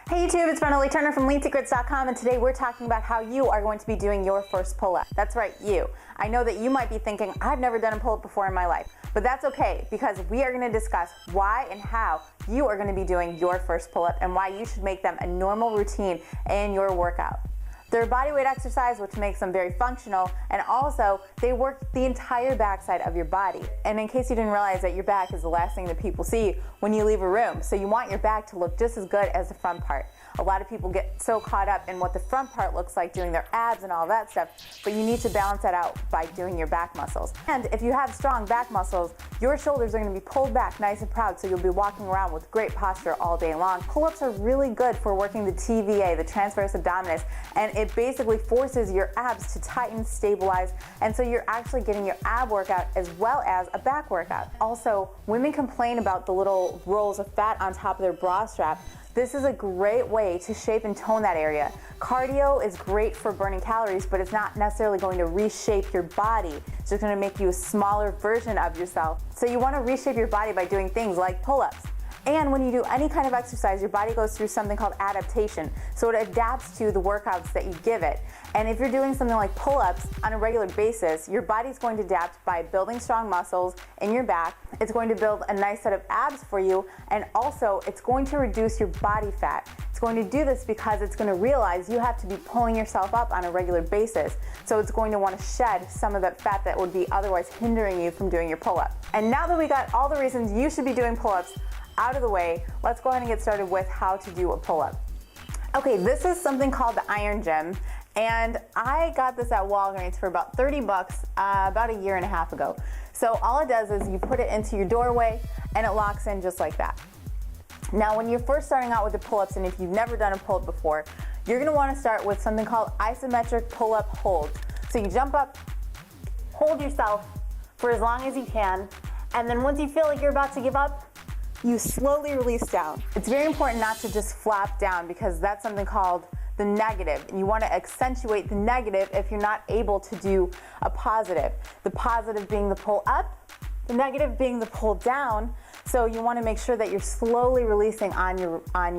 Hey YouTube, it's Brenda Turner from LeanSecrets.com, and today we're talking about how you are going to be doing your first pull-up. That's right, you. I know that you might be thinking, I've never done a pull-up before in my life, but that's okay because we are going to discuss why and how you are going to be doing your first pull-up and why you should make them a normal routine in your workout. They're a bodyweight exercise, which makes them very functional, and also they work the entire backside of your body. And in case you didn't realize that your back is the last thing that people see when you leave a room, so you want your back to look just as good as the front part. A lot of people get so caught up in what the front part looks like doing their abs and all that stuff, but you need to balance that out by doing your back muscles. And if you have strong back muscles, your shoulders are going to be pulled back nice and proud, so you'll be walking around with great posture all day long. Pull-ups are really good for working the TVA, the transverse abdominis, and it basically forces your abs to tighten, stabilize, and so you're actually getting your ab workout as well as a back workout. Also, women complain about the little rolls of fat on top of their bra strap. This is a great way to shape and tone that area. Cardio is great for burning calories, but it's not necessarily going to reshape your body. It's just going to make you a smaller version of yourself. So you want to reshape your body by doing things like pull-ups. And when you do any kind of exercise, your body goes through something called adaptation. So it adapts to the workouts that you give it. And if you're doing something like pull-ups on a regular basis, your body's going to adapt by building strong muscles in your back. It's going to build a nice set of abs for you, and also it's going to reduce your body fat. It's going to do this because it's going to realize you have to be pulling yourself up on a regular basis. So it's going to want to shed some of that fat that would be otherwise hindering you from doing your pull-up. And now that we got all the reasons you should be doing pull-ups out of the way, let's go ahead and get started with how to do a pull-up. Okay, this is something called the Iron Gym, and I got this at Walgreens for about 30 bucks about a year and a half ago. So all it does is you put it into your doorway and it locks in just like that. Now when you're first starting out with the pull-ups, and if you've never done a pull-up before, you're gonna wanna start with something called isometric pull-up hold. So you jump up, hold yourself for as long as you can, and then once you feel like you're about to give up, you slowly release down. It's very important not to just flop down because that's something called the negative. And you want to accentuate the negative if you're not able to do a positive. The positive being the pull up, the negative being the pull down. So you want to make sure that you're slowly releasing on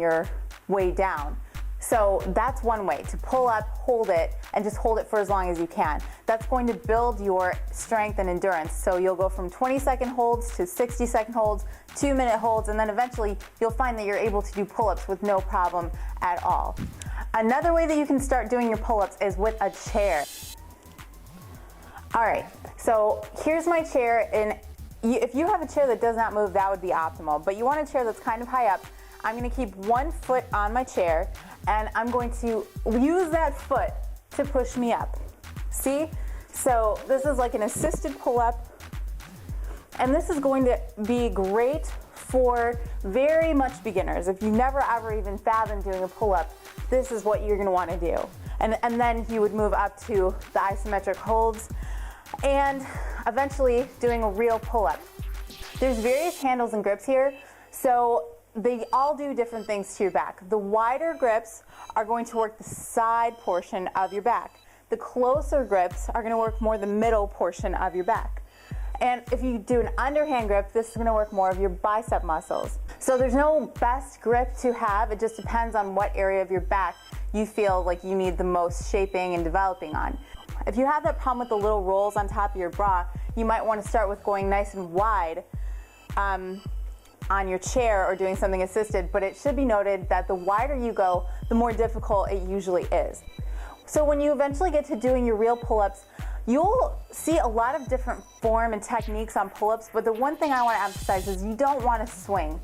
your way down. So that's one way, to pull up, hold it, and just hold it for as long as you can. That's going to build your strength and endurance. So you'll go from 20-second holds to 60-second holds, 2-minute holds, and then eventually you'll find that you're able to do pull-ups with no problem at all. Another way that you can start doing your pull-ups is with a chair. All right, so here's my chair, and if you have a chair that does not move, that would be optimal, but you want a chair that's kind of high up. I'm gonna keep one foot on my chair, and I'm going to use that foot to push me up. See? So this is like an assisted pull-up, and this is going to be great for very much beginners. If you've never ever even fathomed doing a pull-up, this is what you're gonna wanna do. And then you would move up to the isometric holds, and eventually doing a real pull-up. There's various handles and grips here, so they all do different things to your back. The wider grips are going to work the side portion of your back. The closer grips are going to work more the middle portion of your back. And if you do an underhand grip, this is going to work more of your bicep muscles. So there's no best grip to have. It just depends on what area of your back you feel like you need the most shaping and developing on. If you have that problem with the little rolls on top of your bra, you might want to start with going nice and wide on your chair or doing something assisted, but it should be noted that the wider you go, the more difficult it usually is. So when you eventually get to doing your real pull-ups, you'll see a lot of different form and techniques on pull-ups, but the one thing I want to emphasize is you don't want to swing.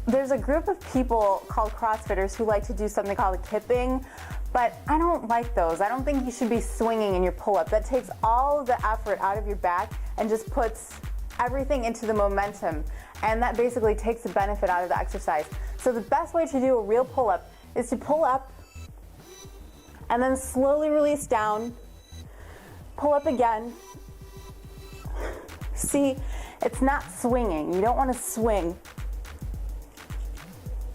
There's a group of people called CrossFitters who like to do something called a kipping, but I don't like those. I don't think you should be swinging in your pull-up. That takes all of the effort out of your back and just puts everything into the momentum, and that basically takes the benefit out of the exercise. So the best way to do a real pull-up is to pull up and then slowly release down, pull up again. See, it's not swinging. You don't want to swing.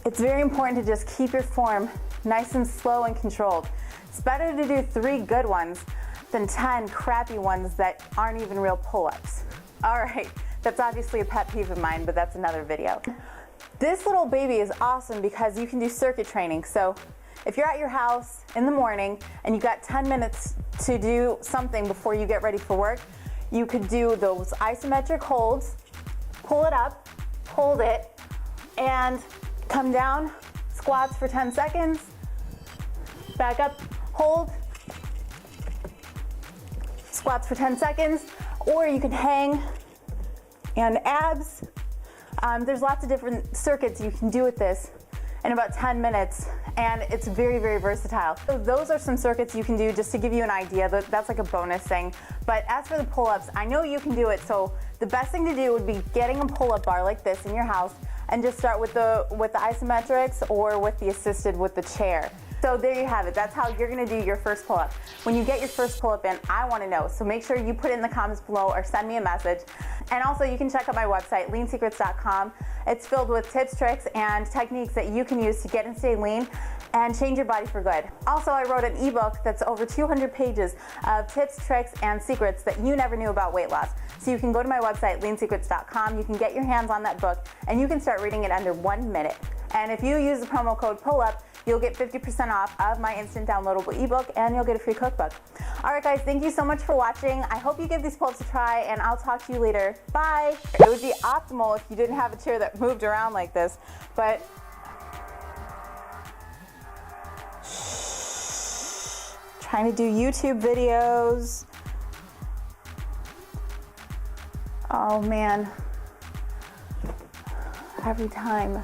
It's very important to just keep your form nice and slow and controlled. It's better to do 3 good ones than 10 crappy ones that aren't even real pull-ups. All right, that's obviously a pet peeve of mine, but that's another video. This little baby is awesome because you can do circuit training. So if you're at your house in the morning and you've got 10 minutes to do something before you get ready for work, you could do those isometric holds, pull it up, hold it, and come down, squats for 10 seconds, back up, hold, squats for 10 seconds, or you can hang and abs. There's lots of different circuits you can do with this in about 10 minutes, and it's very, very versatile. So those are some circuits you can do just to give you an idea. That's like a bonus thing. But as for the pull-ups, I know you can do it, so the best thing to do would be getting a pull-up bar like this in your house and just start with the isometrics or with the assisted with the chair. So there you have it. That's how you're gonna do your first pull-up. When you get your first pull-up in, I wanna know. So make sure you put it in the comments below or send me a message. And also you can check out my website, leansecrets.com. It's filled with tips, tricks, and techniques that you can use to get and stay lean and change your body for good. Also, I wrote an ebook that's over 200 pages of tips, tricks, and secrets that you never knew about weight loss. So you can go to my website, leansecrets.com. You can get your hands on that book and you can start reading it under 1 minute. And if you use the promo code PULLUP, you'll get 50% off of my instant downloadable ebook and you'll get a free cookbook. All right, guys, thank you so much for watching. I hope you give these pull-ups a try and I'll talk to you later. Bye. It would be optimal if you didn't have a chair that moved around like this, but trying to do YouTube videos. Oh man, every time.